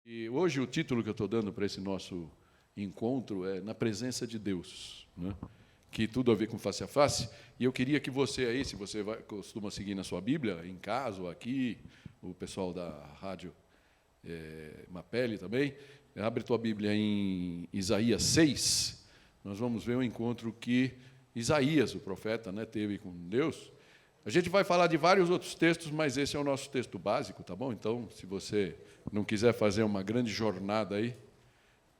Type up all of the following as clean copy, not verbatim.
E hoje o título que eu estou dando para esse nosso encontro é Na Presença de Deus, né? Que tudo a ver com face a face. E eu queria que você aí, se você costuma seguir na sua Bíblia, em casa ou aqui, o pessoal da rádio Mapele também, abre tua Bíblia em Isaías 6. Nós vamos ver o encontro que Isaías, o profeta, né, teve com Deus. A gente vai falar de vários outros textos, mas esse é o nosso texto básico, tá bom? Então, se você não quiser fazer uma grande jornada aí,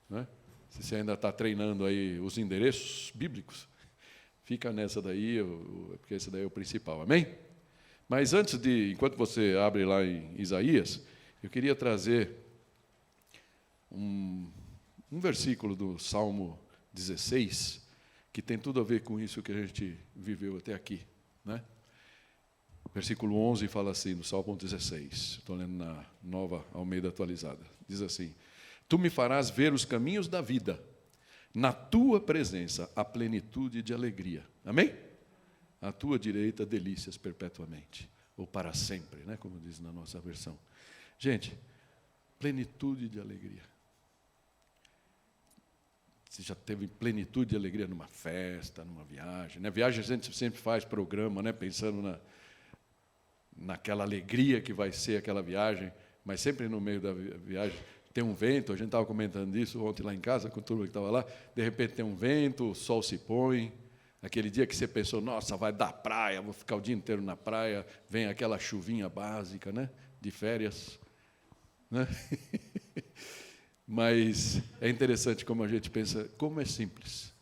né, se você ainda está treinando aí os endereços bíblicos, fica nessa daí, porque esse daí é o principal, amém? Mas enquanto você abre lá em Isaías, eu queria trazer um versículo do Salmo 16, que tem tudo a ver com isso que a gente viveu até aqui, né? Versículo 11 fala assim, no Salmo 16, estou lendo na Nova Almeida Atualizada, diz assim: Tu me farás ver os caminhos da vida, na tua presença a plenitude de alegria. Amém? À tua direita delícias perpetuamente, ou para sempre, né, como diz na nossa versão. Gente, plenitude de alegria. Você já teve plenitude de alegria numa festa, numa viagem, né? Viagem a gente sempre faz programa, né, pensando naquela alegria que vai ser aquela viagem, mas sempre no meio da viagem tem um vento. A gente estava comentando isso ontem lá em casa, com a turma que estava lá. De repente tem um vento, o sol se põe. Aquele dia que você pensou, nossa, vai dar praia, vou ficar o dia inteiro na praia, vem aquela chuvinha básica, né, de férias, né? Mas é interessante como a gente pensa, como é simples,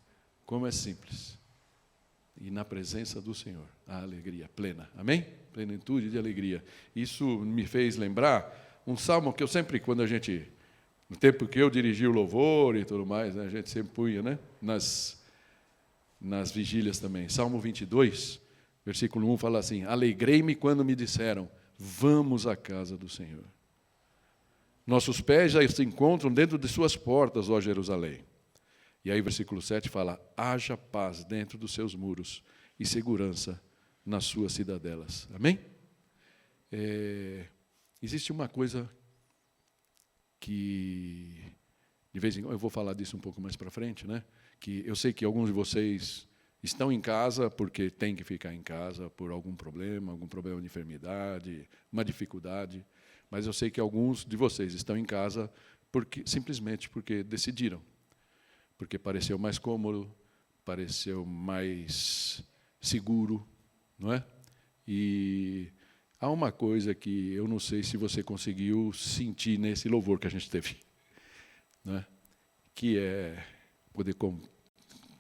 e na presença do Senhor, a alegria plena, amém? Plenitude de alegria. Isso me fez lembrar um salmo que eu sempre, no tempo que eu dirigi o louvor e tudo mais, né, a gente sempre punha, né, nas vigílias também. Salmo 22, versículo 1 fala assim: Alegrei-me quando me disseram, vamos à casa do Senhor. Nossos pés já se encontram dentro de suas portas, ó Jerusalém. E aí, versículo 7 fala: haja paz dentro dos seus muros e segurança nas suas cidadelas. Amém? Existe uma coisa que, de vez em quando, eu vou falar disso um pouco mais para frente, né? Que eu sei que alguns de vocês estão em casa porque têm que ficar em casa por algum problema de enfermidade, uma dificuldade. Mas eu sei que alguns de vocês estão em casa simplesmente porque decidiram. Porque pareceu mais cômodo, pareceu mais seguro, não é? E há uma coisa que eu não sei se você conseguiu sentir nesse louvor que a gente teve, não é? Que é poder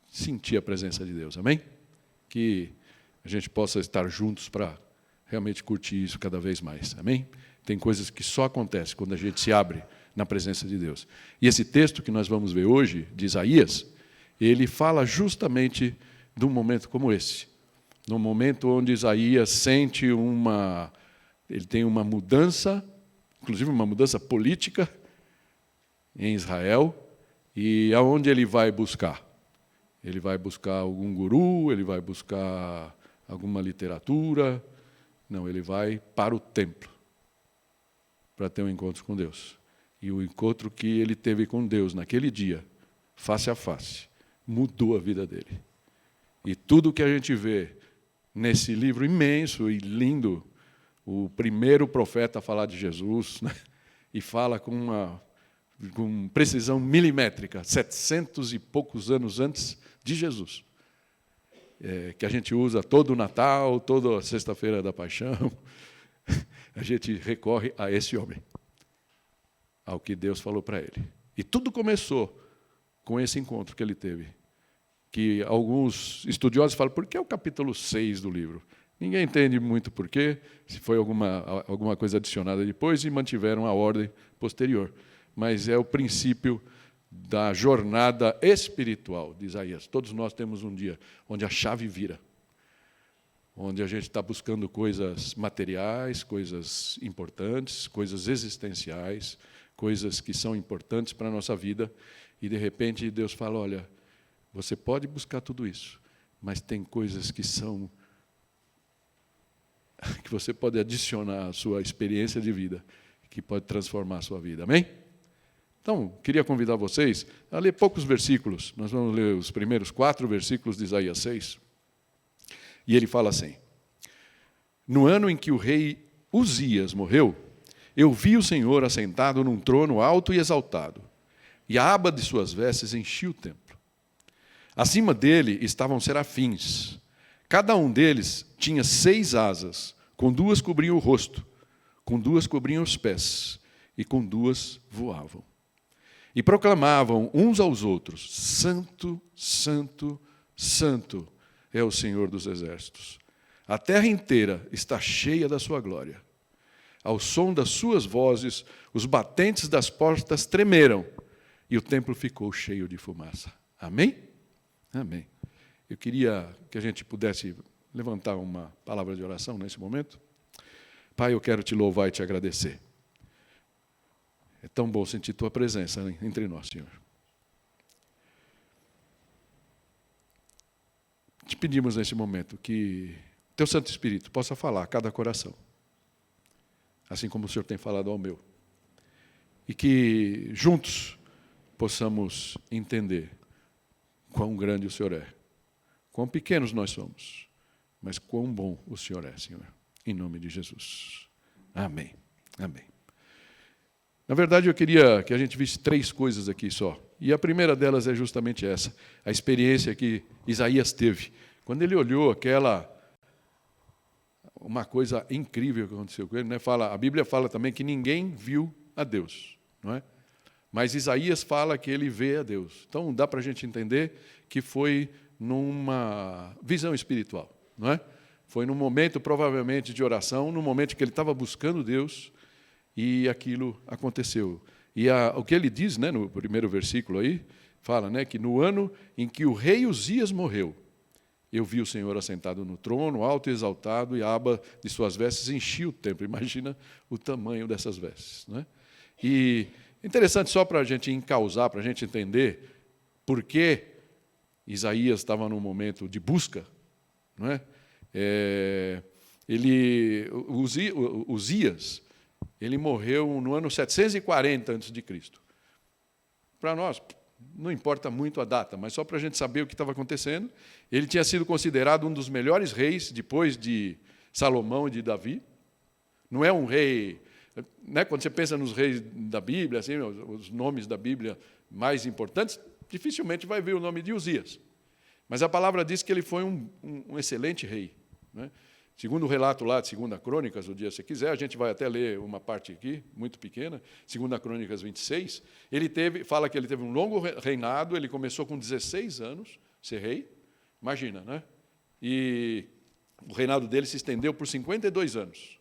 sentir a presença de Deus, amém? Que a gente possa estar juntos para realmente curtir isso cada vez mais, amém? Tem coisas que só acontecem quando a gente se abre na presença de Deus. E esse texto que nós vamos ver hoje, de Isaías, ele fala justamente de um momento como esse. Num momento onde Isaías sente ele tem uma mudança, inclusive uma mudança política em Israel, e aonde ele vai buscar? Ele vai buscar algum guru, ele vai buscar alguma literatura? Não, ele vai para o templo para ter um encontro com Deus. E o encontro que ele teve com Deus naquele dia, face a face, mudou a vida dele. E tudo que a gente vê nesse livro imenso e lindo, o primeiro profeta a falar de Jesus, né, e fala com precisão milimétrica, 700 e poucos anos antes de Jesus, que a gente usa todo o Natal, toda a Sexta-feira da Paixão, a gente recorre a esse homem, ao que Deus falou para ele. E tudo começou com esse encontro que ele teve, que alguns estudiosos falam, por que é o capítulo 6 do livro? Ninguém entende muito por quê, se foi alguma coisa adicionada depois, e mantiveram a ordem posterior. Mas é o princípio da jornada espiritual de Isaías. Todos nós temos um dia onde a chave vira, onde a gente está buscando coisas materiais, coisas importantes, coisas existenciais, coisas que são importantes para a nossa vida, e, de repente, Deus fala, olha, você pode buscar tudo isso, mas tem coisas que você pode adicionar à sua experiência de vida, que pode transformar a sua vida. Amém? Então, queria convidar vocês a ler poucos versículos. Nós vamos ler os primeiros 4 versículos de Isaías 6. E ele fala assim: no ano em que o rei Uzias morreu, eu vi o Senhor assentado num trono alto e exaltado, e a aba de suas vestes enchia o templo. Acima dele estavam serafins. Cada um deles tinha 6 asas, com 2 cobriam o rosto, com 2 cobriam os pés, e com 2 voavam. E proclamavam uns aos outros: Santo, Santo, Santo é o Senhor dos exércitos. A terra inteira está cheia da sua glória. Ao som das suas vozes, os batentes das portas tremeram, e o templo ficou cheio de fumaça. Amém? Amém. Eu queria que a gente pudesse levantar uma palavra de oração nesse momento. Pai, eu quero te louvar e te agradecer. É tão bom sentir tua presença entre nós, Senhor. Te pedimos nesse momento que teu Santo Espírito possa falar a cada coração, assim como o Senhor tem falado ao meu. E que juntos possamos entender quão grande o Senhor é, quão pequenos nós somos, mas quão bom o Senhor é, Senhor. Em nome de Jesus. Amém. Amém. Na verdade, eu queria que a gente visse 3 coisas aqui só. E a primeira delas é justamente essa, a experiência que Isaías teve. Quando ele olhou uma coisa incrível que aconteceu com ele, né? A Bíblia fala também que ninguém viu a Deus, não é? Mas Isaías fala que ele vê a Deus. Então, dá para a gente entender que foi numa visão espiritual, não é? Foi num momento, provavelmente, de oração, num momento que ele estava buscando Deus, e aquilo aconteceu. E o que ele diz, né, no primeiro versículo aí, fala, né, que no ano em que o rei Uzias morreu, eu vi o Senhor assentado no trono, alto e exaltado, e a aba de suas vestes enchia o templo. Imagina o tamanho dessas vestes, né? E interessante, só para a gente encausar, para a gente entender por que Isaías estava num momento de busca, não é? Uzias, ele morreu no ano 740 a.C. Para nós, não importa muito a data, mas só para a gente saber o que estava acontecendo. Ele tinha sido considerado um dos melhores reis depois de Salomão e de Davi. Não é um rei, né, quando você pensa nos reis da Bíblia, assim, os nomes da Bíblia mais importantes, dificilmente vai ver o nome de Uzias. Mas a palavra diz que ele foi um excelente rei, né? Segundo o relato lá de 2 Crônicas, o dia se quiser, a gente vai até ler uma parte aqui, muito pequena, 2 Crônicas 26, fala que ele teve um longo reinado, ele começou com 16 anos, ser rei, imagina, né? E o reinado dele se estendeu por 52 anos.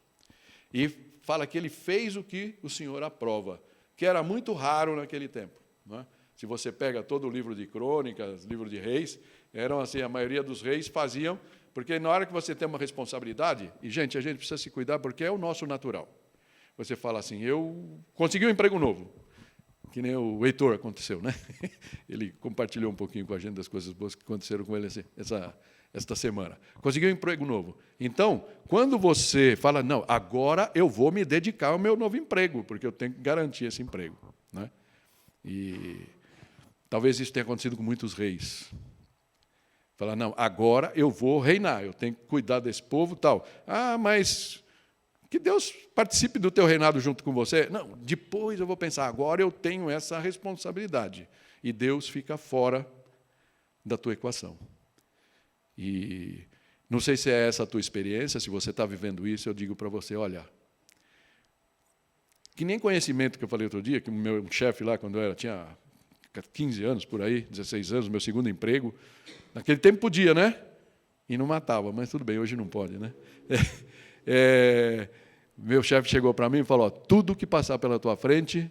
E fala que ele fez o que o Senhor aprova, que era muito raro naquele tempo, né? Se você pega todo o livro de Crônicas, livro de Reis, eram assim, a maioria dos reis faziam. Porque na hora que você tem uma responsabilidade, e, gente, a gente precisa se cuidar porque é o nosso natural. Você fala assim, eu consegui um emprego novo, que nem o Heitor aconteceu, né? Ele compartilhou um pouquinho com a gente das coisas boas que aconteceram com ele esta semana. Conseguiu um emprego novo. Então, quando você fala, não, agora eu vou me dedicar ao meu novo emprego, porque eu tenho que garantir esse emprego, né? E talvez isso tenha acontecido com muitos reis. Falar, não, agora eu vou reinar, eu tenho que cuidar desse povo e tal. Ah, mas que Deus participe do teu reinado junto com você. Não, depois eu vou pensar, agora eu tenho essa responsabilidade. E Deus fica fora da tua equação. E não sei se é essa a tua experiência, se você está vivendo isso, eu digo para você, olha, que nem conhecimento que eu falei outro dia, que o meu chefe lá, quando eu tinha 15 anos, por aí, 16 anos, meu segundo emprego. Naquele tempo podia, né? E não matava, mas tudo bem, hoje não pode, né? Meu chefe chegou para mim e falou, tudo que passar pela tua frente,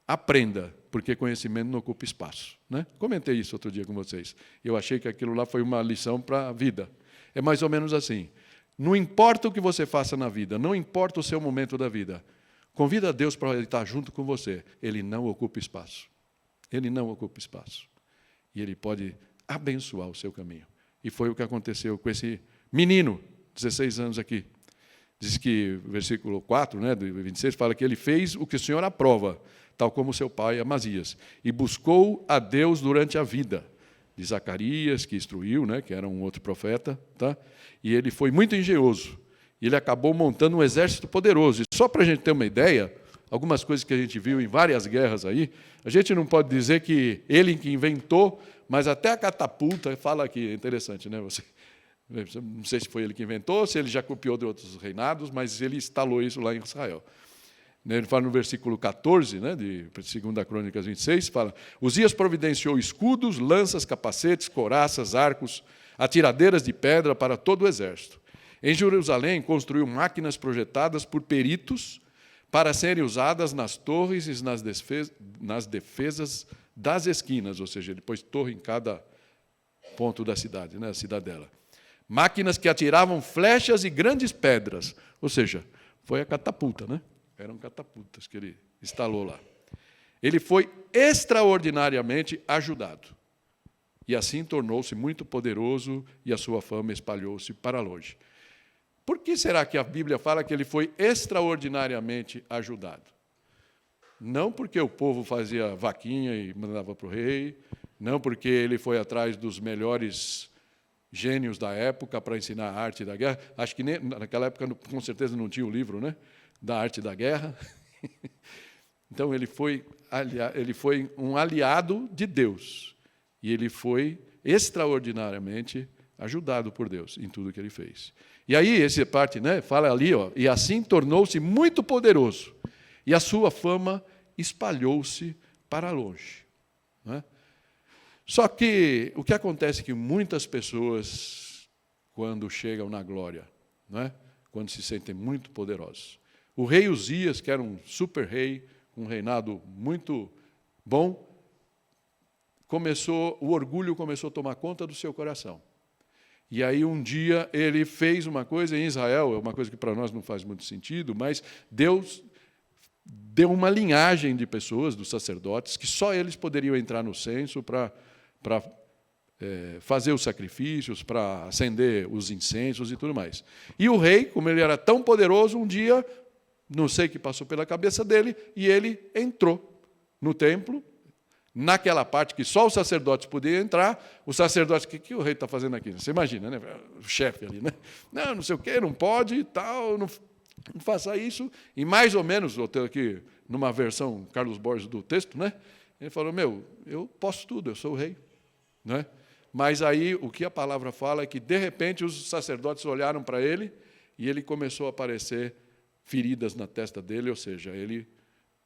aprenda, porque conhecimento não ocupa espaço, né? Comentei isso outro dia com vocês. Eu achei que aquilo lá foi uma lição para a vida. É mais ou menos assim. Não importa o que você faça na vida, não importa o seu momento da vida, convida a Deus para ele estar junto com você. Ele não ocupa espaço. Ele não ocupa espaço. E ele pode abençoar o seu caminho. E foi o que aconteceu com esse menino, 16 anos aqui. Diz que, versículo 4, né, do 26, fala que ele fez o que o Senhor aprova. tal como seu pai Amazias, e buscou a Deus durante a vida de Zacarias, que instruiu, né, que era um outro profeta, tá? E ele foi muito engenhoso. Ele acabou montando um exército poderoso. E só para a gente ter uma ideia, algumas coisas que a gente viu em várias guerras aí, a gente não pode dizer que ele que inventou, mas até a catapulta, fala aqui, é interessante, né? Não sei se foi ele que inventou, se ele já copiou de outros reinados, mas ele instalou isso lá em Israel. Ele fala no versículo 14, né, de 2 Crônicas 26, fala: Uzias providenciou escudos, lanças, capacetes, couraças, arcos, atiradeiras de pedra para todo o exército. Em Jerusalém, construiu máquinas projetadas por peritos para serem usadas nas torres e nas defesas das esquinas, ou seja, ele pôs torre em cada ponto da cidade, né, a cidadela. Máquinas que atiravam flechas e grandes pedras, ou seja, foi a catapulta, né? Eram catapultas que ele instalou lá. Ele foi extraordinariamente ajudado. E assim tornou-se muito poderoso e a sua fama espalhou-se para longe. Por que será que a Bíblia fala que ele foi extraordinariamente ajudado? Não porque o povo fazia vaquinha e mandava para o rei, não porque ele foi atrás dos melhores gênios da época para ensinar a arte da guerra. Acho que naquela época, com certeza, não tinha o livro, né, da arte da guerra. Então, ele foi um aliado de Deus. E ele foi extraordinariamente ajudado por Deus em tudo que ele fez. E aí, essa parte, né, fala ali, ó, e assim tornou-se muito poderoso, e a sua fama espalhou-se para longe. Né? Só que o que acontece é que muitas pessoas, quando chegam na glória, né, quando se sentem muito poderosos, o rei Uzias, que era um super rei, um reinado muito bom, o orgulho começou a tomar conta do seu coração. E aí, um dia, ele fez uma coisa em Israel, é uma coisa que para nós não faz muito sentido, mas Deus deu uma linhagem de pessoas, dos sacerdotes, que só eles poderiam entrar no censo para fazer os sacrifícios, para acender os incensos e tudo mais. E o rei, como ele era tão poderoso, um dia, não sei o que passou pela cabeça dele, e ele entrou no templo, naquela parte que só os sacerdotes podiam entrar. O sacerdote, o que o rei está fazendo aqui? Você imagina, né? O chefe ali, né? Não sei o quê, não pode e tal, não faça isso. E mais ou menos, vou ter aqui numa versão Carlos Borges do texto, né? Ele falou: eu posso tudo, eu sou o rei. Né? Mas aí o que a palavra fala é que, de repente, os sacerdotes olharam para ele e ele começou a aparecer feridas na testa dele, ou seja, ele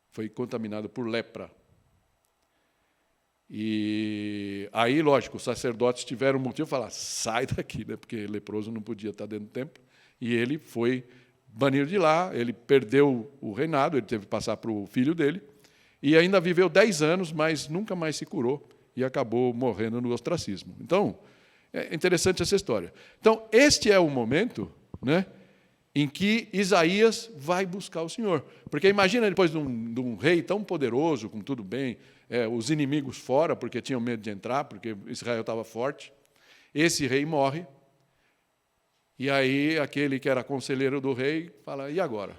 foi contaminado por lepra. E aí, lógico, os sacerdotes tiveram motivo de falar: sai daqui, né? Porque leproso não podia estar dentro do templo. E ele foi banido de lá, ele perdeu o reinado, ele teve que passar para o filho dele, e ainda viveu 10 anos, mas nunca mais se curou, e acabou morrendo no ostracismo. Então, é interessante essa história. Então, este é o momento, né, em que Isaías vai buscar o Senhor. Porque imagina, depois de um rei tão poderoso, com tudo bem, os inimigos fora, porque tinham medo de entrar, porque Israel estava forte. Esse rei morre. E aí, aquele que era conselheiro do rei fala: e agora?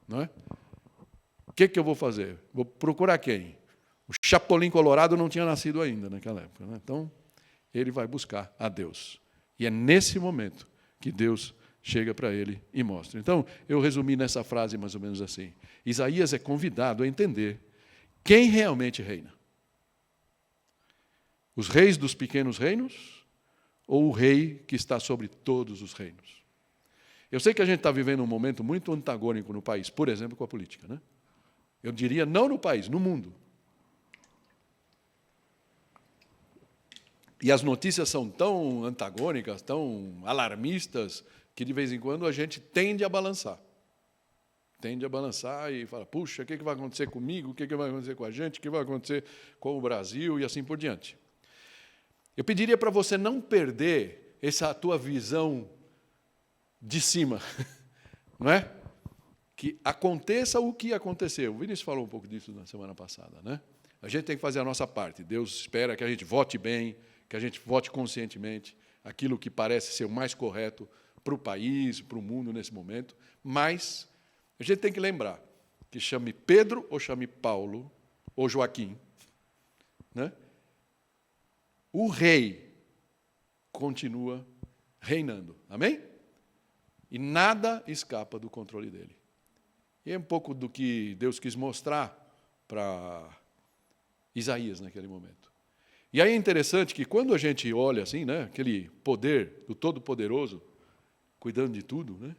Não é? O que eu vou fazer? Vou procurar quem? O Chapolin Colorado não tinha nascido ainda naquela época. Né? Então, ele vai buscar a Deus. E é nesse momento que Deus chega para ele e mostra. Então, eu resumi nessa frase mais ou menos assim. Isaías é convidado a entender quem realmente reina. Os reis dos pequenos reinos ou o rei que está sobre todos os reinos? Eu sei que a gente está vivendo um momento muito antagônico no país, por exemplo, com a política. Né? Eu diria, não no país, no mundo. E as notícias são tão antagônicas, tão alarmistas, que de vez em quando a gente tende a balançar. Tende a balançar e fala: puxa, o que vai acontecer comigo? O que vai acontecer com a gente? O que vai acontecer com o Brasil? E assim por diante. Eu pediria para você não perder essa tua visão de cima, não é? Que aconteça o que aconteceu. O Vinícius falou um pouco disso na semana passada, né? A gente tem que fazer a nossa parte. Deus espera que a gente vote bem, que a gente vote conscientemente, aquilo que parece ser o mais correto para o país, para o mundo nesse momento, mas a gente tem que lembrar que chame Pedro ou chame Paulo ou Joaquim, né? O rei continua reinando. Amém? E nada escapa do controle dele. E é um pouco do que Deus quis mostrar para Isaías naquele momento. E aí é interessante que quando a gente olha assim, né, aquele poder do Todo-Poderoso, cuidando de tudo, né,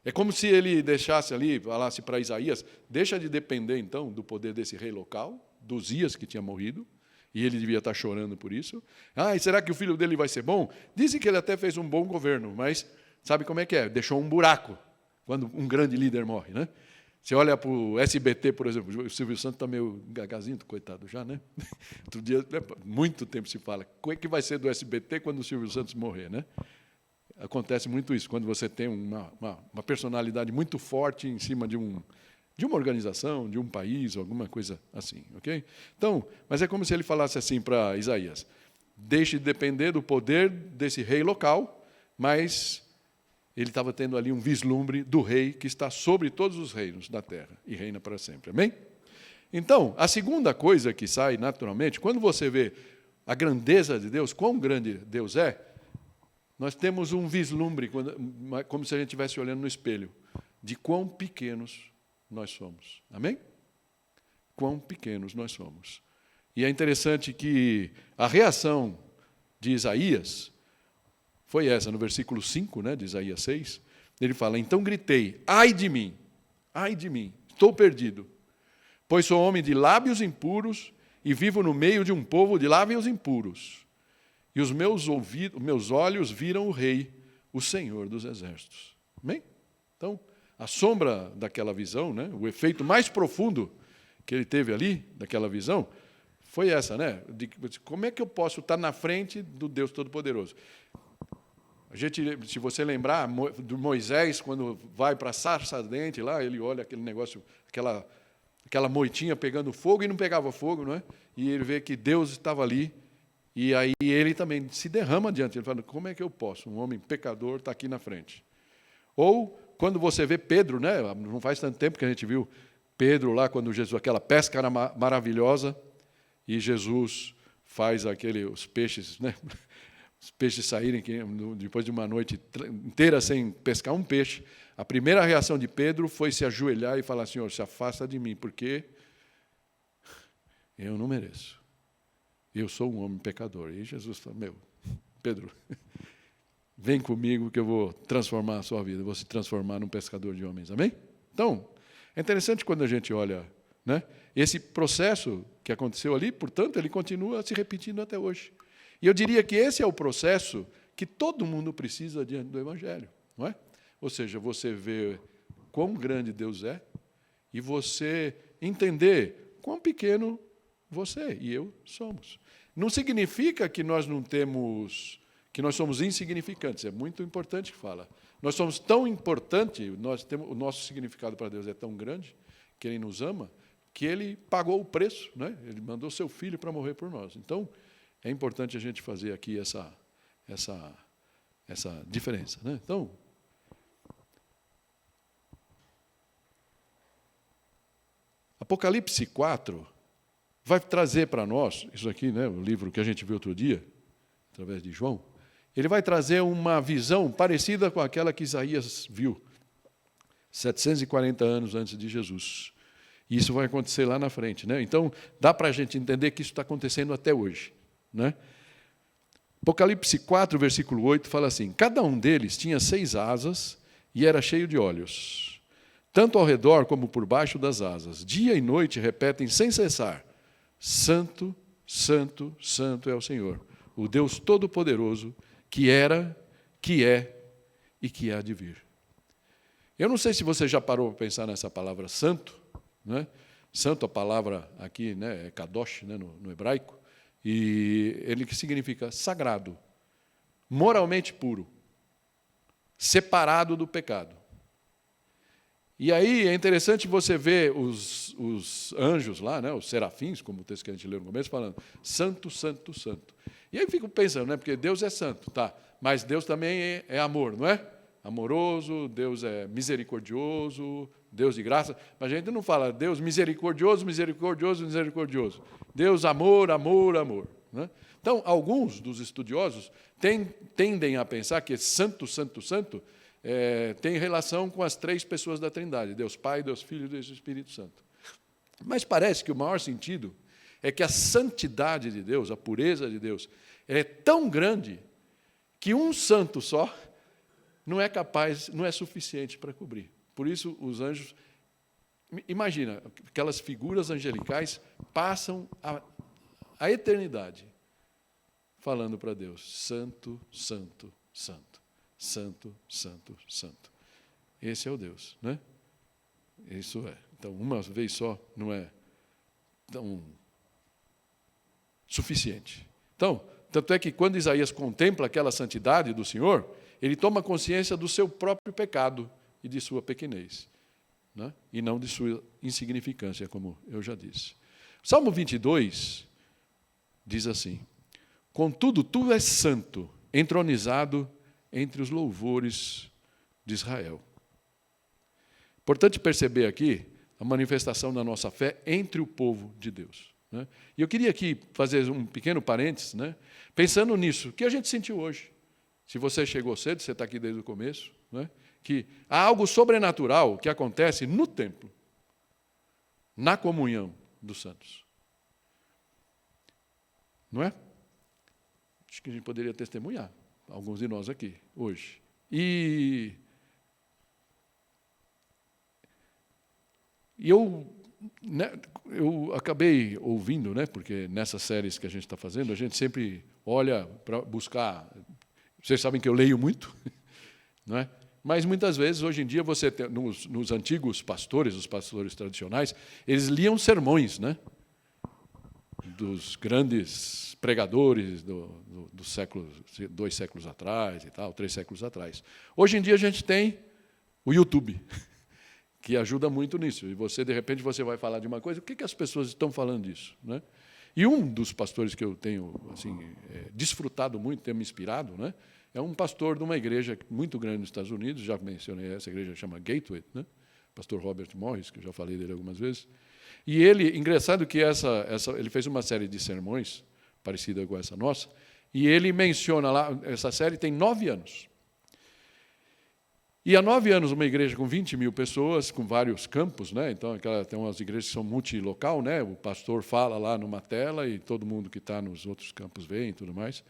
é como se ele deixasse ali, falasse para Isaías, deixa de depender, então, do poder desse rei local, do Uzias, que tinha morrido, e ele devia estar chorando por isso. E será que o filho dele vai ser bom? Dizem que ele até fez um bom governo, mas sabe como é que é? Deixou um buraco quando um grande líder morre, né? Você olha para o SBT, por exemplo, o Silvio Santos está meio gagazinho, coitado já, né? Outro dia, muito tempo se fala, como é que vai ser do SBT quando o Silvio Santos morrer, né? Acontece muito isso, quando você tem uma personalidade muito forte em cima de uma organização, de um país, alguma coisa assim, ok? Então, mas é como se ele falasse assim para Isaías, deixe de depender do poder desse rei local, mas ele estava tendo ali um vislumbre do rei que está sobre todos os reinos da terra e reina para sempre, amém? Então, a segunda coisa que sai naturalmente, quando você vê a grandeza de Deus, quão grande Deus é, nós temos um vislumbre, como se a gente estivesse olhando no espelho, de quão pequenos nós somos. Amém? Quão pequenos nós somos. E é interessante que a reação de Isaías foi essa, no versículo 5, né, de Isaías 6, ele fala, então gritei, ai de mim, estou perdido, pois sou homem de lábios impuros e vivo no meio de um povo de lábios impuros. E os meus olhos viram o Rei, o Senhor dos Exércitos. Amém? Então, a sombra daquela visão, né, o efeito mais profundo que ele teve ali, daquela visão, foi essa, né? De como é que eu posso estar na frente do Deus Todo-Poderoso? Se você lembrar do Moisés, quando vai para a sarça ardente lá, ele olha aquele negócio, aquela moitinha pegando fogo e não pegava fogo, não é? E ele vê que Deus estava ali, e aí ele também se derrama diante. Ele fala, como é que eu posso? Um homem pecador está aqui na frente. Ou quando você vê Pedro, né? Não faz tanto tempo que a gente viu Pedro lá, quando Jesus, aquela pesca era maravilhosa, e Jesus faz os peixes, né? Os peixes saírem, depois de uma noite inteira sem pescar um peixe, a primeira reação de Pedro foi se ajoelhar e falar, Senhor, se afasta de mim, porque eu não mereço. Eu sou um homem pecador. E Jesus falou, Pedro, vem comigo que eu vou transformar a sua vida, eu vou se transformar num pescador de homens. Amém? Então, é interessante quando a gente olha, né, esse processo que aconteceu ali, portanto, ele continua se repetindo até hoje. E eu diria que esse é o processo que todo mundo precisa diante do Evangelho, não é? Ou seja, você vê quão grande Deus é e você entender quão pequeno você e eu somos. Não significa que nós não temos, que nós somos insignificantes, é muito importante que fala. Nós somos tão importantes, o nosso significado para Deus é tão grande, que Ele nos ama, que Ele pagou o preço, né? Ele mandou seu Filho para morrer por nós. Então, é importante a gente fazer aqui essa diferença, né? Então, Apocalipse 4 vai trazer para nós, isso aqui, né, o livro que a gente viu outro dia, através de João, ele vai trazer uma visão parecida com aquela que Isaías viu, 740 anos antes de Jesus. E isso vai acontecer lá na frente, né? Então, dá para a gente entender que isso está acontecendo até hoje, né? Apocalipse 4, versículo 8, fala assim, cada um deles tinha 6 asas e era cheio de olhos, tanto ao redor como por baixo das asas. Dia e noite repetem sem cessar, Santo, Santo, Santo é o Senhor, o Deus Todo-Poderoso, que era, que é e que há de vir. Eu não sei se você já parou para pensar nessa palavra santo, né? Santo, a palavra aqui, né, é kadosh, né, no hebraico, e ele que significa sagrado, moralmente puro, separado do pecado. E aí é interessante você ver os anjos lá, né, os serafins, como o texto que a gente leu no começo, falando santo, santo, santo. E aí eu fico pensando, né, porque Deus é santo, tá? Mas Deus também é amor, não é? Amoroso, Deus é misericordioso, Deus de graça, mas a gente não fala Deus misericordioso, misericordioso, misericordioso. Deus amor, amor, amor. Né? Então, alguns dos estudiosos tendem a pensar que santo, santo, santo tem relação com as 3 pessoas da Trindade, Deus Pai, Deus Filho e Deus Espírito Santo. Mas parece que o maior sentido é que a santidade de Deus, a pureza de Deus, é tão grande que um santo só não é capaz, não é suficiente para cobrir. Por isso, os anjos, imagina, aquelas figuras angelicais passam a eternidade falando para Deus, santo, santo, santo, santo, santo, santo. Esse é o Deus, né? Isso é. Então, uma vez só não é tão suficiente. Então, tanto é que quando Isaías contempla aquela santidade do Senhor, ele toma consciência do seu próprio pecado e de sua pequenez, né? E não de sua insignificância, como eu já disse. Salmo 22 diz assim, contudo, tu és santo, entronizado entre os louvores de Israel. Importante perceber aqui a manifestação da nossa fé entre o povo de Deus. Né? E eu queria aqui fazer um pequeno parênteses, né? Pensando nisso, o que a gente sentiu hoje. Se você chegou cedo, você está aqui desde o começo, né? Que há algo sobrenatural que acontece no templo, na comunhão dos santos. Não é? Acho que a gente poderia testemunhar, alguns de nós aqui, hoje. E eu acabei ouvindo, né, porque nessas séries que a gente está fazendo, a gente sempre olha para buscar. Vocês sabem que eu leio muito, não é? Mas muitas vezes, hoje em dia, você tem, nos antigos pastores, os pastores tradicionais, eles liam sermões, né, dos grandes pregadores do século, 2 séculos atrás e tal, 3 séculos atrás. Hoje em dia a gente tem o YouTube, que ajuda muito nisso. E você, de repente, você vai falar de uma coisa, o que as pessoas estão falando disso, né? E um dos pastores que eu tenho assim, desfrutado muito, tenho me inspirado, né, é um pastor de uma igreja muito grande nos Estados Unidos, já mencionei essa igreja, chama Gateway, né? Pastor Robert Morris, que eu já falei dele algumas vezes. E ele, engraçado que ele fez uma série de sermões, parecida com essa nossa, e ele menciona lá, essa série tem 9 anos. E há 9 anos, uma igreja com 20 mil pessoas, com vários campos, né? Então, tem umas igrejas que são multilocal, né? O pastor fala lá numa tela e todo mundo que está nos outros campos vê e tudo mais.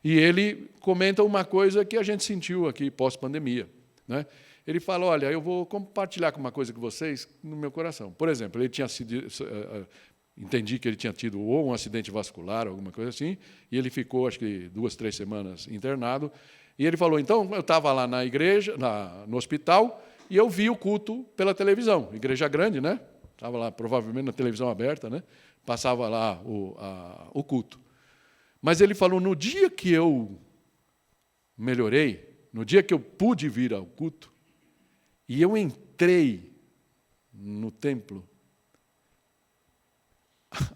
E ele comenta uma coisa que a gente sentiu aqui pós-pandemia, né? Ele fala, olha, eu vou compartilhar com uma coisa com vocês no meu coração. Por exemplo, ele tinha entendi que ele tinha tido ou um acidente vascular, alguma coisa assim, e ele ficou, acho que 2, 3 semanas internado. E ele falou, então, eu estava lá na igreja, no hospital, e eu vi o culto pela televisão. Igreja grande, né? Estava lá, provavelmente, na televisão aberta, né? Passava lá o culto. Mas ele falou, no dia que eu melhorei, no dia que eu pude vir ao culto, e eu entrei no templo,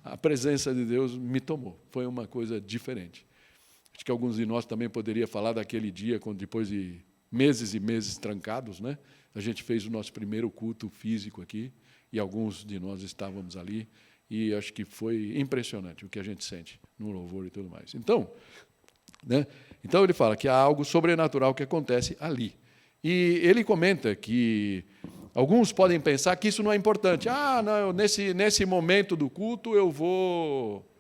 a presença de Deus me tomou. Foi uma coisa diferente. Acho que alguns de nós também poderiam falar daquele dia, quando depois de meses e meses trancados, né, a gente fez o nosso primeiro culto físico aqui, e alguns de nós estávamos ali, e acho que foi impressionante o que a gente sente no louvor e tudo mais. Então, né, então ele fala que há algo sobrenatural que acontece ali. E ele comenta que alguns podem pensar que isso não é importante. Ah, não, nesse momento do culto eu vou...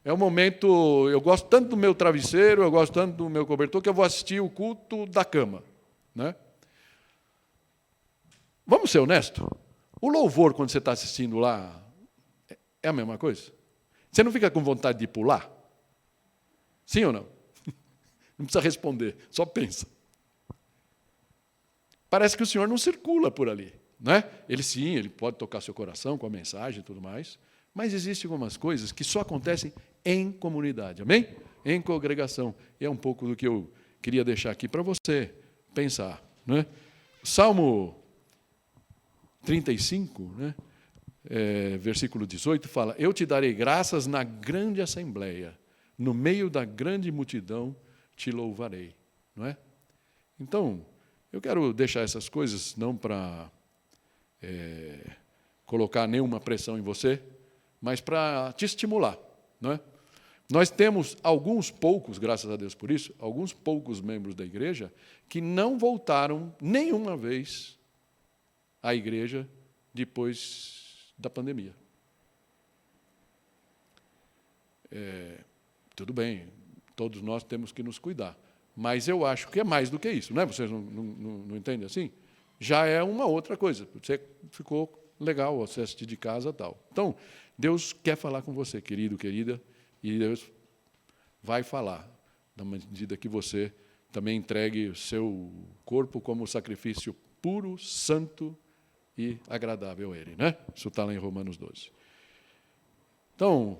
É um momento, eu gosto tanto do meu travesseiro, eu gosto tanto do meu cobertor, que eu vou assistir o culto da cama, né? Vamos ser honestos? O louvor, quando você está assistindo lá, é a mesma coisa? Você não fica com vontade de pular? Sim ou não? Não precisa responder, só pensa. Parece que o Senhor não circula por ali, né? Ele pode tocar seu coração com a mensagem e tudo mais, mas existem algumas coisas que só acontecem em comunidade, amém? Em congregação. E é um pouco do que eu queria deixar aqui para você pensar, né? Salmo 35, né? Versículo 18, fala, eu te darei graças na grande assembleia, no meio da grande multidão te louvarei, não é? Então, eu quero deixar essas coisas não para colocar nenhuma pressão em você, mas para te estimular, não é? Nós temos alguns poucos, graças a Deus por isso, alguns poucos membros da igreja que não voltaram nenhuma vez à igreja depois da pandemia. Tudo bem, todos nós temos que nos cuidar, mas eu acho que é mais do que isso, não é? Vocês não entendem assim? Já é uma outra coisa. Você ficou legal, você assistir de casa e tal. Então, Deus quer falar com você, querido, querida, e Deus vai falar, na medida que você também entregue o seu corpo como sacrifício puro, santo e agradável a Ele, né? Isso está lá em Romanos 12. Então,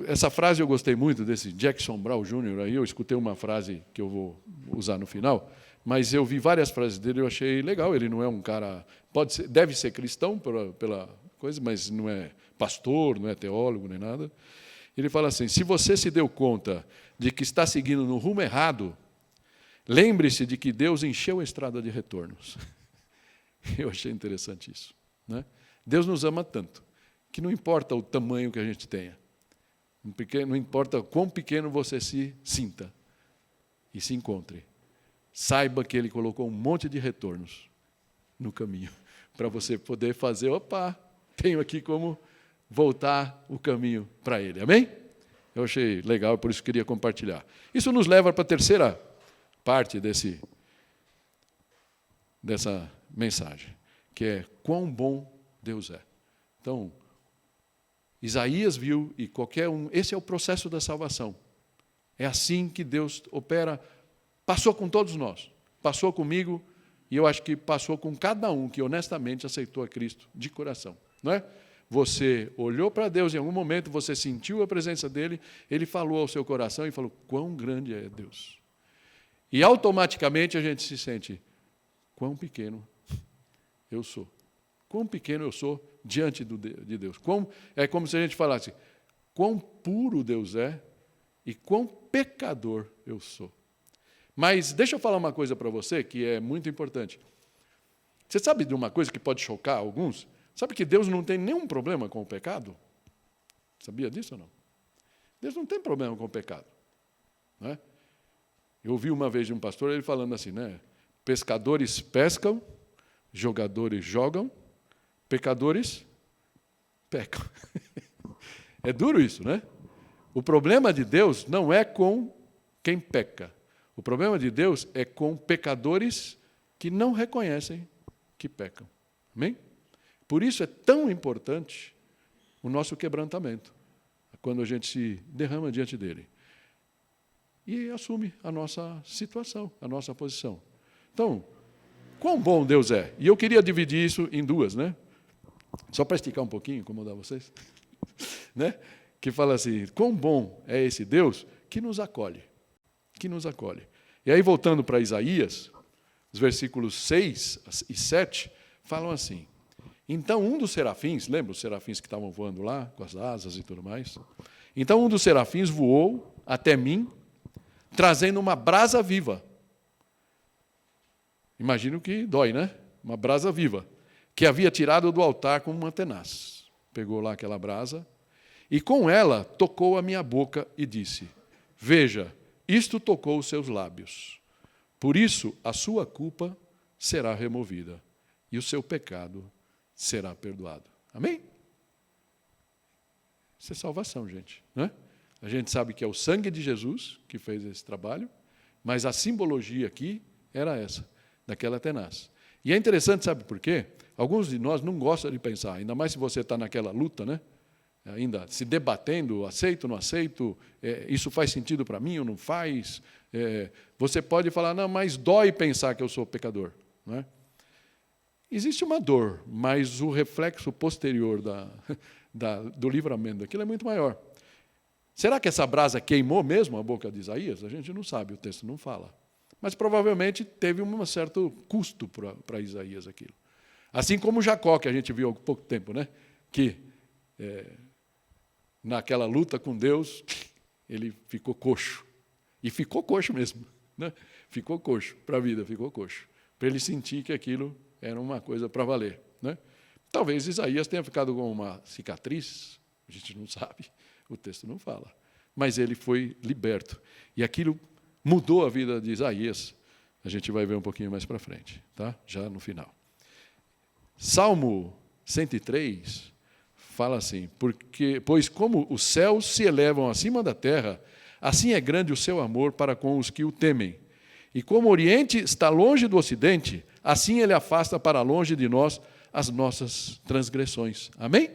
essa frase eu gostei muito, desse Jackson Brown Jr. Aí eu escutei uma frase que eu vou usar no final, mas eu vi várias frases dele e eu achei legal. Ele não é um cara... deve ser cristão pela coisa, mas não é pastor, não é teólogo, nem nada. Ele fala assim, se você se deu conta de que está seguindo no rumo errado, lembre-se de que Deus encheu a estrada de retornos. Eu achei interessante isso, né? Deus nos ama tanto, que não importa o tamanho que a gente tenha, não importa quão pequeno você se sinta e se encontre, saiba que Ele colocou um monte de retornos no caminho, para você poder fazer, tenho aqui como voltar o caminho para Ele. Amém? Eu achei legal, por isso queria compartilhar. Isso nos leva para a terceira parte dessa mensagem, que é quão bom Deus é. Então, Isaías viu, e qualquer um, esse é o processo da salvação. É assim que Deus opera, passou com todos nós, passou comigo, e eu acho que passou com cada um que honestamente aceitou a Cristo de coração, não é? Você olhou para Deus em algum momento, você sentiu a presença dEle, Ele falou ao seu coração e falou, quão grande é Deus. E automaticamente a gente se sente, quão pequeno eu sou. Quão pequeno eu sou diante de Deus. É como se a gente falasse, quão puro Deus é e quão pecador eu sou. Mas deixa eu falar uma coisa para você que é muito importante. Você sabe de uma coisa que pode chocar alguns? Sabe que Deus não tem nenhum problema com o pecado? Sabia disso ou não? Deus não tem problema com o pecado. Não é? Eu ouvi uma vez de um pastor, ele falando assim, né? Pescadores pescam, jogadores jogam, pecadores pecam. É duro isso, né? O problema de Deus não é com quem peca. O problema de Deus é com pecadores que não reconhecem que pecam. Amém? Por isso é tão importante o nosso quebrantamento, quando a gente se derrama diante dele e assume a nossa situação, a nossa posição. Então, quão bom Deus é. E eu queria dividir isso em duas, né? Só para esticar um pouquinho, incomodar vocês, né? Que fala assim, quão bom é esse Deus que nos acolhe, que nos acolhe. E aí, voltando para Isaías, os versículos 6 e 7, falam assim, então um dos serafins, lembra os serafins que estavam voando lá, com as asas e tudo mais? Então um dos serafins voou até mim, trazendo uma brasa viva. Imagino que dói, né? Uma brasa viva, que havia tirado do altar com uma tenaz. Pegou lá aquela brasa, e com ela tocou a minha boca e disse, veja, isto tocou os seus lábios. Por isso a sua culpa será removida, e o seu pecado será perdoado. Amém? Isso é salvação, gente. Né? A gente sabe que é o sangue de Jesus que fez esse trabalho, mas a simbologia aqui era essa, daquela tenaz. E é interessante, sabe por quê? Alguns de nós não gostam de pensar, ainda mais se você está naquela luta, né? Ainda se debatendo, aceito, não aceito, isso faz sentido para mim ou não faz? Você pode falar, não, mas dói pensar que eu sou pecador. Não é? Existe uma dor, mas o reflexo posterior do livramento daquilo é muito maior. Será que essa brasa queimou mesmo a boca de Isaías? A gente não sabe, o texto não fala. Mas provavelmente teve um certo custo para Isaías aquilo. Assim como Jacó, que a gente viu há pouco tempo, né? Que naquela luta com Deus, ele ficou coxo. E ficou coxo mesmo. Né? Ficou coxo para a vida, ficou coxo. para ele sentir que aquilo era uma coisa para valer, né? Talvez Isaías tenha ficado com uma cicatriz, a gente não sabe, o texto não fala. Mas ele foi liberto. E aquilo mudou a vida de Isaías. A gente vai ver um pouquinho mais para frente, tá? Já no final. Salmo 103 fala assim: pois como os céus se elevam acima da terra, assim é grande o seu amor para com os que o temem. E como o Oriente está longe do Ocidente, assim ele afasta para longe de nós as nossas transgressões. Amém?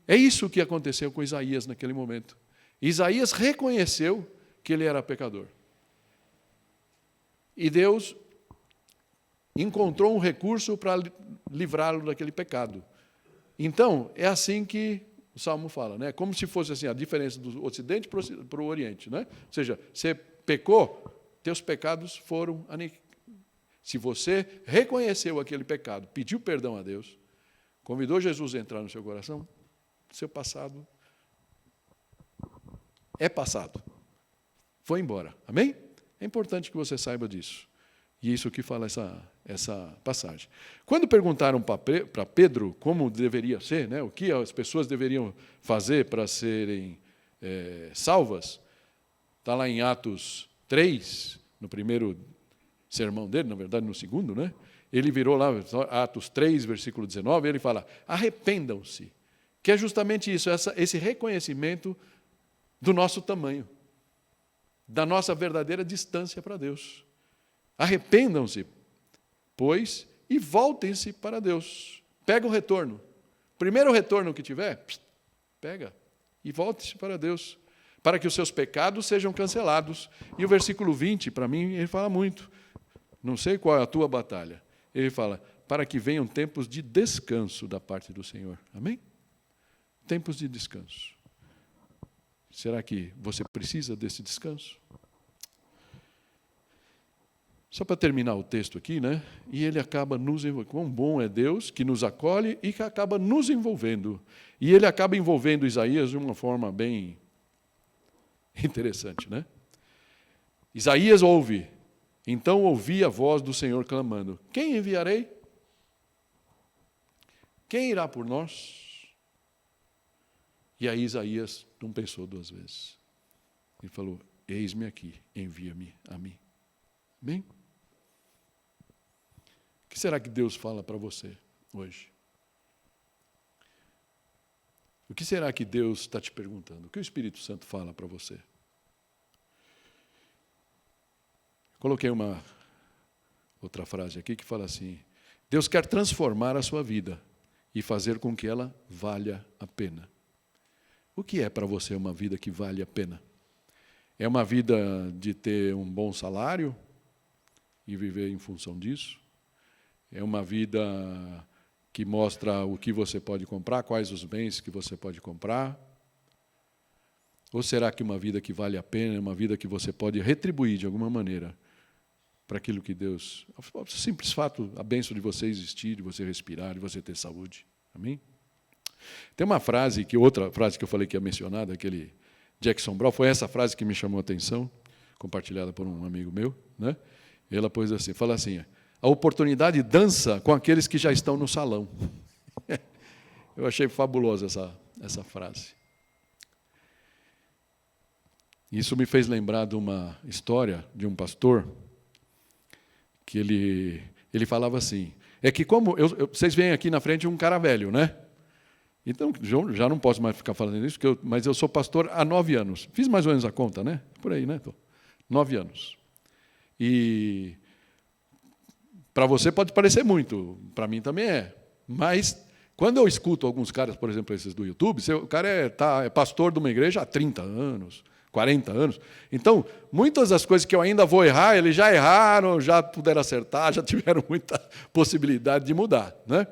É isso que aconteceu com Isaías naquele momento. Isaías reconheceu que ele era pecador. E Deus encontrou um recurso para livrá-lo daquele pecado. Então, é assim que o Salmo fala, né? Como se fosse assim, a diferença do Ocidente para o Oriente, né? Ou seja, você pecou, teus pecados foram aniquilados. Se você reconheceu aquele pecado, pediu perdão a Deus, convidou Jesus a entrar no seu coração, seu passado é passado. Foi embora. Amém? É importante que você saiba disso. E isso que fala essa passagem. Quando perguntaram para Pedro como deveria ser, né, o que as pessoas deveriam fazer para serem salvas, está lá em Atos 3, no primeiro sermão dele, na verdade no segundo, né? Ele virou lá, Atos 3, versículo 19, ele fala: arrependam-se, que é justamente isso, esse reconhecimento do nosso tamanho, da nossa verdadeira distância para Deus. Arrependam-se, pois, e voltem-se para Deus. Pega o retorno. Primeiro retorno que tiver, pega e volte-se para Deus, para que os seus pecados sejam cancelados. E o versículo 20, para mim, ele fala muito. Não sei qual é a tua batalha. Ele fala: para que venham tempos de descanso da parte do Senhor. Amém? Tempos de descanso. Será que você precisa desse descanso? Só para terminar o texto aqui, né? E ele acaba nos envolvendo. Quão bom é Deus que nos acolhe e que acaba nos envolvendo. E ele acaba envolvendo Isaías de uma forma bem interessante, né? Isaías ouve. Então ouvi a voz do Senhor clamando: quem enviarei? Quem irá por nós? E aí Isaías não pensou duas vezes. Ele falou: eis-me aqui, envia-me a mim. Bem? O que será que Deus fala para você hoje? O que será que Deus está te perguntando? O que o Espírito Santo fala para você? Coloquei uma outra frase aqui que fala assim: Deus quer transformar a sua vida e fazer com que ela valha a pena. O que é para você uma vida que vale a pena? É uma vida de ter um bom salário e viver em função disso? É uma vida que mostra o que você pode comprar, quais os bens que você pode comprar? Ou será que uma vida que vale a pena é uma vida que você pode retribuir de alguma maneira para aquilo que Deus... O simples fato, a bênção de você existir, de você respirar, de você ter saúde. Amém? Tem uma frase, outra frase que eu falei que ia mencionar, daquele Jackson Brown, foi essa frase que me chamou a atenção, compartilhada por um amigo meu, né? Ela pôs assim, fala assim: a oportunidade dança com aqueles que já estão no salão. Eu achei fabulosa essa frase. Isso me fez lembrar de uma história de um pastor que ele falava assim: é que como vocês veem aqui na frente um cara velho, né? Então, já não posso mais ficar falando isso, mas eu sou pastor há 9 anos. Fiz mais ou menos a conta, né? Por aí, né? 9 anos. E para você pode parecer muito, para mim também é. Mas quando eu escuto alguns caras, por exemplo, esses do YouTube, o cara é pastor de uma igreja há 30 anos, 40 anos. Então, muitas das coisas que eu ainda vou errar, eles já erraram, já puderam acertar, já tiveram muita possibilidade de mudar, né?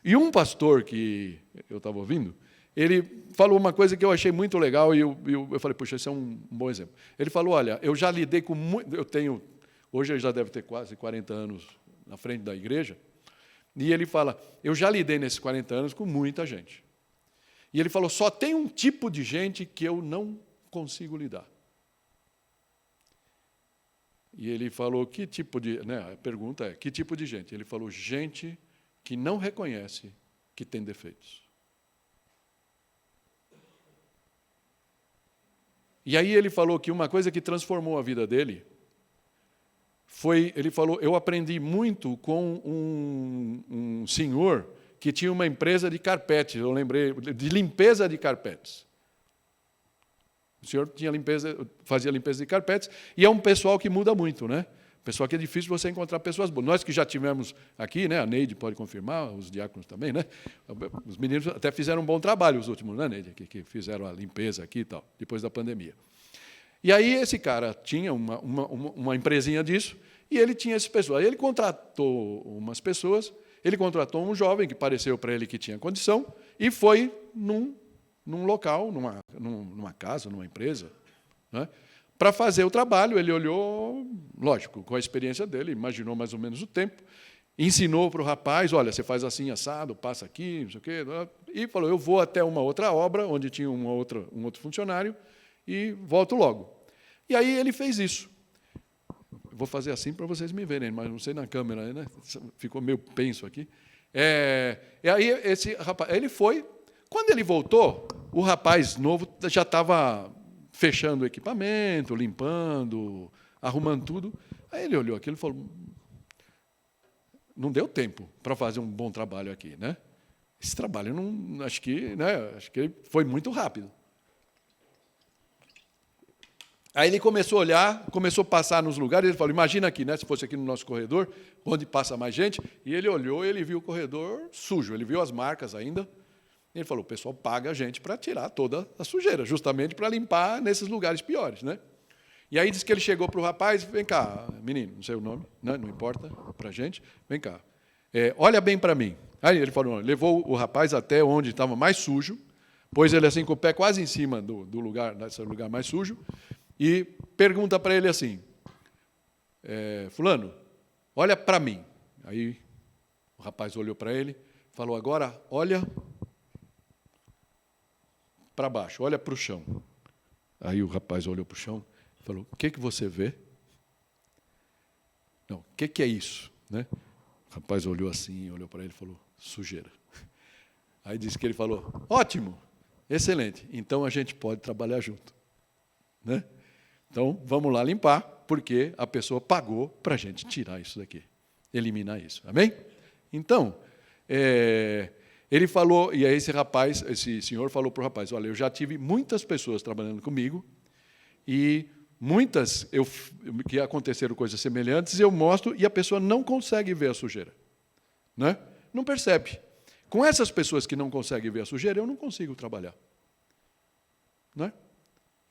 E um pastor que eu estava ouvindo, ele falou uma coisa que eu achei muito legal e eu falei: puxa, esse é um bom exemplo. Ele falou: olha, eu já lidei com muito... Hoje ele já deve ter quase 40 anos na frente da igreja, e ele fala: eu já lidei nesses 40 anos com muita gente. E ele falou: só tem um tipo de gente que eu não consigo lidar. E ele falou, que tipo de... Né, a pergunta é, que tipo de gente? Ele falou, gente que não reconhece que tem defeitos. E aí ele falou que uma coisa que transformou a vida dele foi, ele falou, eu aprendi muito com um senhor que tinha uma empresa de carpetes, eu lembrei, de limpeza de carpetes. O senhor tinha fazia limpeza de carpetes, e é um pessoal que muda muito, né? Pessoal que é difícil você encontrar pessoas boas. Nós que já tivemos aqui, né? A Neide pode confirmar, os diáconos também, né? Os meninos até fizeram um bom trabalho, os últimos, né, Neide? Que fizeram a limpeza aqui e tal, depois da pandemia. E aí esse cara tinha uma empresinha disso, e ele tinha essas pessoas. Aí ele contratou umas pessoas, ele contratou um jovem que pareceu para ele que tinha condição, e foi num local, numa casa, numa empresa, né? Para fazer o trabalho. Ele olhou, lógico, com a experiência dele, imaginou mais ou menos o tempo, ensinou para o rapaz, olha, você faz assim, assado, passa aqui, não sei o quê, e falou, eu vou até uma outra obra, onde tinha um outro funcionário, e volto logo. E aí ele fez isso. Vou fazer assim para vocês me verem, mas não sei na câmera, né? Ficou meio penso aqui. E aí esse rapaz, ele foi. Quando ele voltou, o rapaz novo já estava fechando o equipamento, limpando, arrumando tudo. Aí ele olhou aquilo e falou, não deu tempo para fazer um bom trabalho aqui, né? Esse trabalho acho que foi muito rápido. Aí ele começou a olhar, começou a passar nos lugares, ele falou, imagina aqui, né, se fosse aqui no nosso corredor, onde passa mais gente, e ele olhou e ele viu o corredor sujo, ele viu as marcas ainda, e ele falou, o pessoal paga a gente para tirar toda a sujeira, justamente para limpar nesses lugares piores, né? E aí disse que ele chegou para o rapaz, vem cá, menino, não sei o nome, né, não importa para a gente, vem cá, olha bem para mim. Aí ele falou, levou o rapaz até onde estava mais sujo, pôs ele assim com o pé quase em cima do lugar, desse lugar mais sujo, e pergunta para ele assim, fulano, olha para mim. Aí o rapaz olhou para ele, falou, agora olha para baixo, olha para o chão. Aí o rapaz olhou para o chão e falou, o que você vê? Não, o que é isso? Né? O rapaz olhou assim, olhou para ele e falou, sujeira. Aí disse que ele falou, ótimo, excelente, então a gente pode trabalhar junto. Né? Então, vamos lá limpar, porque a pessoa pagou para a gente tirar isso daqui, eliminar isso. Amém? Então, ele falou, e aí esse senhor falou para o rapaz, olha, eu já tive muitas pessoas trabalhando comigo, e muitas que aconteceram coisas semelhantes, eu mostro, e a pessoa não consegue ver a sujeira. Né? Não percebe. Com essas pessoas que não conseguem ver a sujeira, eu não consigo trabalhar. Né?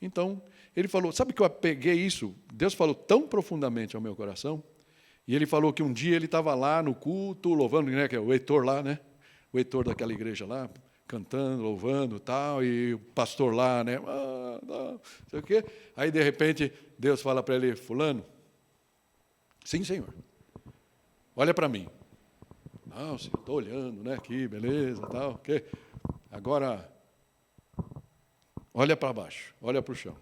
Então, ele falou, sabe que eu peguei isso? Deus falou tão profundamente ao meu coração, e ele falou que um dia ele estava lá no culto, louvando, né, que é o Heitor lá, né? O Heitor daquela igreja lá, cantando, louvando e tal, e o pastor lá, né? Não sei o quê. Aí, de repente, Deus fala para ele, fulano, sim, senhor, olha para mim. Não, senhor, estou olhando, né? Aqui, beleza, tal, ok. Agora, olha para baixo, olha para o chão.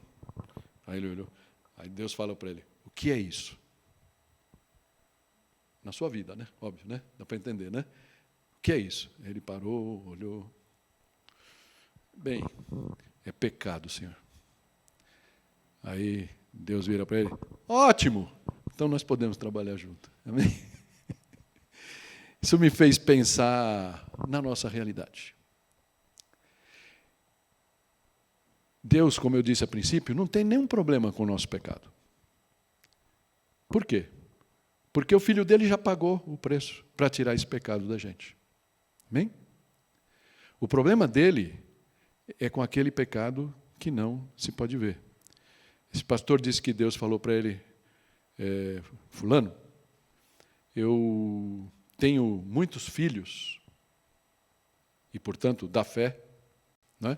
Aí ele olhou. Aí Deus fala para ele, o que é isso? Na sua vida, né? Óbvio, né? Dá para entender, né? O que é isso? Ele parou, olhou. Bem, é pecado, Senhor. Aí Deus vira para ele, ótimo, então nós podemos trabalhar junto. Amém? Isso me fez pensar na nossa realidade. Deus, como eu disse a princípio, não tem nenhum problema com o nosso pecado. Por quê? Porque o Filho dele já pagou o preço para tirar esse pecado da gente. Amém? O problema dele é com aquele pecado que não se pode ver. Esse pastor disse que Deus falou para ele, fulano, eu tenho muitos filhos, e, portanto, da fé, né?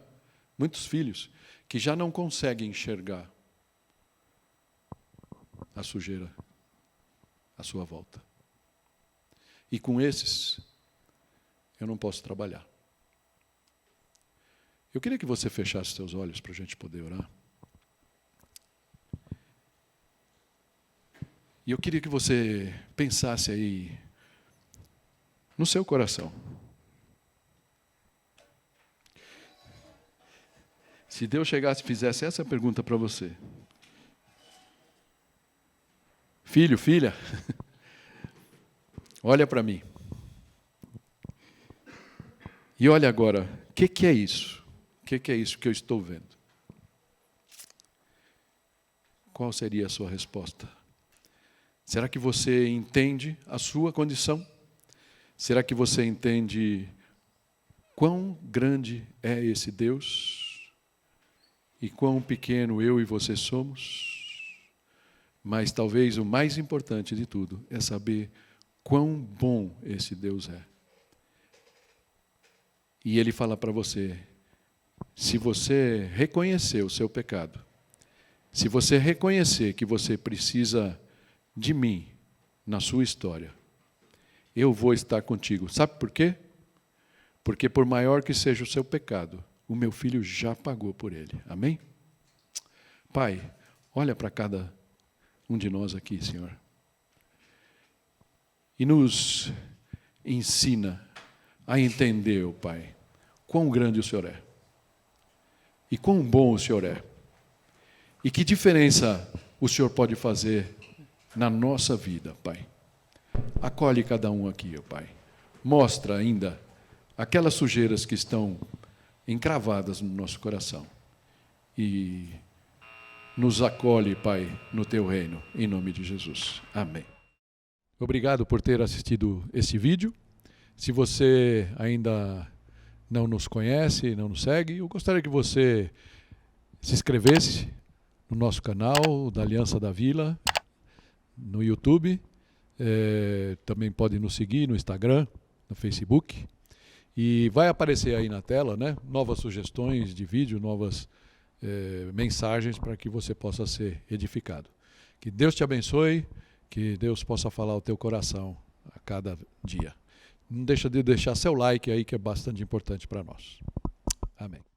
Muitos filhos que já não conseguem enxergar a sujeira à sua volta. E com esses, eu não posso trabalhar. Eu queria que você fechasse seus olhos para a gente poder orar. E eu queria que você pensasse aí no seu coração. Se Deus chegasse e fizesse essa pergunta para você: filho, filha, olha para mim. E olha agora, o que é isso? O que é isso que eu estou vendo? Qual seria a sua resposta? Será que você entende a sua condição? Será que você entende quão grande é esse Deus? E quão pequeno eu e você somos? Mas talvez o mais importante de tudo é saber quão bom esse Deus é. E Ele fala para você, se você reconhecer o seu pecado, se você reconhecer que você precisa de mim na sua história, eu vou estar contigo. Sabe por quê? Porque por maior que seja o seu pecado, o meu filho já pagou por ele. Amém? Pai, olha para cada um de nós aqui, Senhor. E nos ensina a entender, ó Pai, quão grande o Senhor é. E quão bom o Senhor é. E que diferença o Senhor pode fazer na nossa vida, Pai. Acolhe cada um aqui, ó Pai. Mostra ainda aquelas sujeiras que estão encravadas no nosso coração. E nos acolhe, Pai, no Teu reino, em nome de Jesus. Amém. Obrigado por ter assistido esse vídeo. Se você ainda não nos conhece, não nos segue, eu gostaria que você se inscrevesse no nosso canal da Aliança da Vila, no YouTube. Também pode nos seguir no Instagram, no Facebook. E vai aparecer aí na tela, né, novas sugestões de vídeo, novas mensagens para que você possa ser edificado. Que Deus te abençoe, que Deus possa falar ao teu coração a cada dia. Não deixa de deixar seu like aí, que é bastante importante para nós. Amém.